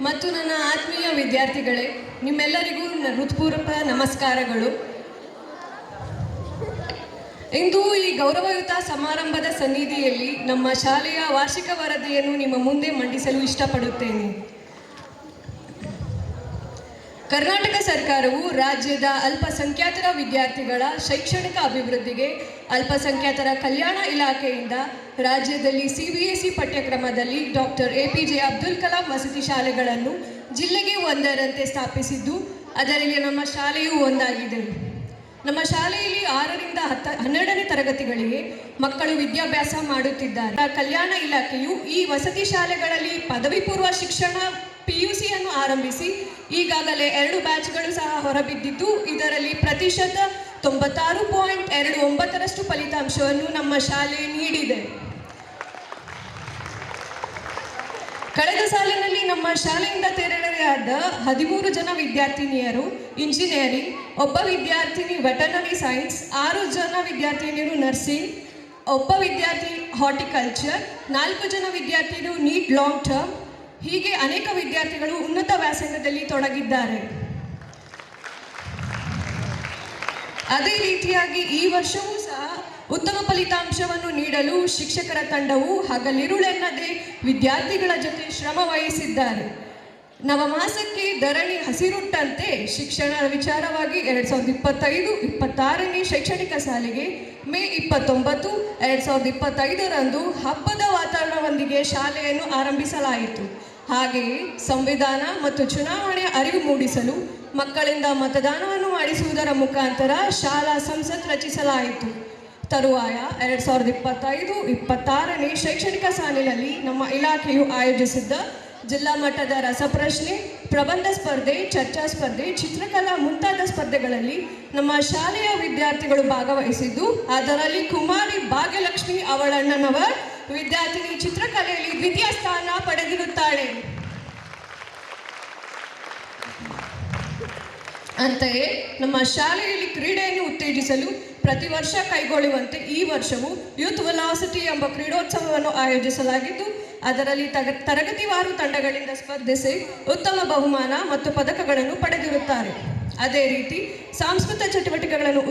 ಮತ್ತು ನನ್ನ ಆತ್ಮೀಯ ವಿದ್ಯಾರ್ಥಿಗಳೇ, ನಿಮ್ಮೆಲ್ಲರಿಗೂ ಹೃತ್ಪೂರ್ವಕ ನಮಸ್ಕಾರಗಳು. ಇಂದು ಈ ಗೌರವಯುತ ಸಮಾರಂಭದ ಸನ್ನಿಧಿಯಲ್ಲಿ ನಮ್ಮ ಶಾಲೆಯ ವಾರ್ಷಿಕ ವರದಿಯನ್ನು ನಿಮ್ಮ ಮುಂದೆ ಮಂಡಿಸಲು ಇಷ್ಟಪಡುತ್ತೇನೆ. ಕರ್ನಾಟಕ ಸರ್ಕಾರವು ರಾಜ್ಯದ ಅಲ್ಪಸಂಖ್ಯಾತರ ವಿದ್ಯಾರ್ಥಿಗಳ ಶೈಕ್ಷಣಿಕ ಅಭಿವೃದ್ಧಿಗೆ ಅಲ್ಪಸಂಖ್ಯಾತರ ಕಲ್ಯಾಣ ಇಲಾಖೆಯಿಂದ ರಾಜ್ಯದಲ್ಲಿ CBSE ಪಠ್ಯಕ್ರಮದಲ್ಲಿ ಡಾಕ್ಟರ್ APJ ಅಬ್ದುಲ್ ಕಲಾಂ ವಸತಿ ಶಾಲೆಗಳನ್ನು ಜಿಲ್ಲೆಗೆ ಒಂದರಂತೆ ಸ್ಥಾಪಿಸಿದ್ದು, ಅದರಲ್ಲಿ ನಮ್ಮ ಶಾಲೆಯೂ ಒಂದಾಗಿದೆ. ನಮ್ಮ ಶಾಲೆಯಲ್ಲಿ 6ರಿಂದ 12ನೇ ತರಗತಿಗಳಿಗೆ ಮಕ್ಕಳು ವಿದ್ಯಾಭ್ಯಾಸ ಮಾಡುತ್ತಿದ್ದಾರೆ. ಕಲ್ಯಾಣ ಇಲಾಖೆಯು ಈ ವಸತಿ ಶಾಲೆಗಳಲ್ಲಿ ಪದವಿ ಪೂರ್ವ ಶಿಕ್ಷಣ PUCಯನ್ನು ಆರಂಭಿಸಿ ಈಗಾಗಲೇ 2 ಬ್ಯಾಚ್ಗಳು ಸಹ ಹೊರಬಿದ್ದಿದ್ದು, ಇದರಲ್ಲಿ ಪ್ರತಿಶತ 96.29% ಫಲಿತಾಂಶವನ್ನು ನಮ್ಮ ಶಾಲೆ ನೀಡಿದೆ. ಕಳೆದ ಸಾಲಿನಲ್ಲಿ ನಮ್ಮ ಶಾಲೆಯಿಂದ ತೇರ್ಗಡೆಯಾದ 13 ಜನ ವಿದ್ಯಾರ್ಥಿನಿಯರು ಇಂಜಿನಿಯರಿಂಗ್, ಒಬ್ಬ ವಿದ್ಯಾರ್ಥಿನಿ ವೆಟರ್ನರಿ ಸೈನ್ಸ್, 6 ಜನ ವಿದ್ಯಾರ್ಥಿನಿಯರು ನರ್ಸಿಂಗ್, ಒಬ್ಬ ವಿದ್ಯಾರ್ಥಿ ಹಾರ್ಟಿಕಲ್ಚರ್, 4 ಜನ ವಿದ್ಯಾರ್ಥಿಗಳು ನೀಟ್ ಲಾಂಗ್ ಟರ್ಮ್, ಹೀಗೆ ಅನೇಕ ವಿದ್ಯಾರ್ಥಿಗಳು ಉನ್ನತ ವ್ಯಾಸಂಗದಲ್ಲಿ ತೊಡಗಿದ್ದಾರೆ. ಅದೇ ರೀತಿಯಾಗಿ ಈ ವರ್ಷವೂ ಸಹ ಉತ್ತಮ ಫಲಿತಾಂಶವನ್ನು ನೀಡಲು ಶಿಕ್ಷಕರ ತಂಡವು ಹಗಲಿರುಳೆನ್ನದೇ ವಿದ್ಯಾರ್ಥಿಗಳ ಜೊತೆ ಶ್ರಮ ವಹಿಸಿದ್ದಾರೆ. ನವಮಾಸಕ್ಕೆ ಧರಣಿ ಹಸಿರುಟ್ಟಂತೆ ಶಿಕ್ಷಣ ವಿಚಾರವಾಗಿ 2025-26ನೇ ಶೈಕ್ಷಣಿಕ ಸಾಲಿಗೆ ಮೇ 29, 2025ರಂದು ಹಬ್ಬದ ವಾತಾವರಣದೊಂದಿಗೆ ಶಾಲೆಯನ್ನು ಆರಂಭಿಸಲಾಯಿತು. ಹಾಗೆಯೇ ಸಂವಿಧಾನ ಮತ್ತು ಚುನಾವಣೆ ಅರಿವು ಮೂಡಿಸಲು ಮಕ್ಕಳಿಂದ ಮತದಾನವನ್ನು ಮಾಡಿಸುವುದರ ಮುಖಾಂತರ ಶಾಲಾ ಸಂಸತ್ ರಚಿಸಲಾಯಿತು. ತರುವಾಯ 2025-26ನೇ ಶೈಕ್ಷಣಿಕ ಸಾಲಿನಲ್ಲಿ ನಮ್ಮ ಇಲಾಖೆಯು ಆಯೋಜಿಸಿದ್ದ ಜಿಲ್ಲಾ ಮಟ್ಟದ ರಸಪ್ರಶ್ನೆ, ಪ್ರಬಂಧ ಸ್ಪರ್ಧೆ, ಚರ್ಚಾ ಸ್ಪರ್ಧೆ, ಚಿತ್ರಕಲಾ ಮುಂತಾದ ಸ್ಪರ್ಧೆಗಳಲ್ಲಿ ನಮ್ಮ ಶಾಲೆಯ ವಿದ್ಯಾರ್ಥಿಗಳು ಭಾಗವಹಿಸಿದ್ದು, ಅದರಲ್ಲಿ ಕುಮಾರಿ ಭಾಗ್ಯಲಕ್ಷ್ಮಿ ಅವಳಣ್ಣನವರ್ ವಿದ್ಯಾರ್ಥಿನಿ ಚಿತ್ರಕಲೆಯಲ್ಲಿ ದ್ವಿತೀಯ ಸ್ಥಾನ ಪಡೆದಿರುತ್ತಾಳೆ. ಅಂತೆಯೇ ನಮ್ಮ ಶಾಲೆಯಲ್ಲಿ ಕ್ರೀಡೆಯನ್ನು ಉತ್ತೇಜಿಸಲು ಪ್ರತಿ ವರ್ಷ ಕೈಗೊಳ್ಳುವಂತೆ ಈ ವರ್ಷವೂ ಯೂತ್ ವೆಲಾಸಿಟಿ ಎಂಬ ಕ್ರೀಡೋತ್ಸವವನ್ನು ಆಯೋಜಿಸಲಾಗಿದ್ದು, ಅದರಲ್ಲಿ ತರಗತಿವಾರು ತಂಡಗಳಿಂದ ಸ್ಪರ್ಧಿಸಿ ಉತ್ತಮ ಬಹುಮಾನ ಮತ್ತು ಪದಕಗಳನ್ನು ಪಡೆದಿರುತ್ತಾರೆ. ಅದೇ ರೀತಿ ಸಾಂಸ್ಕೃತಿಕ ಚಟುವಟಿಕೆಗಳನ್ನು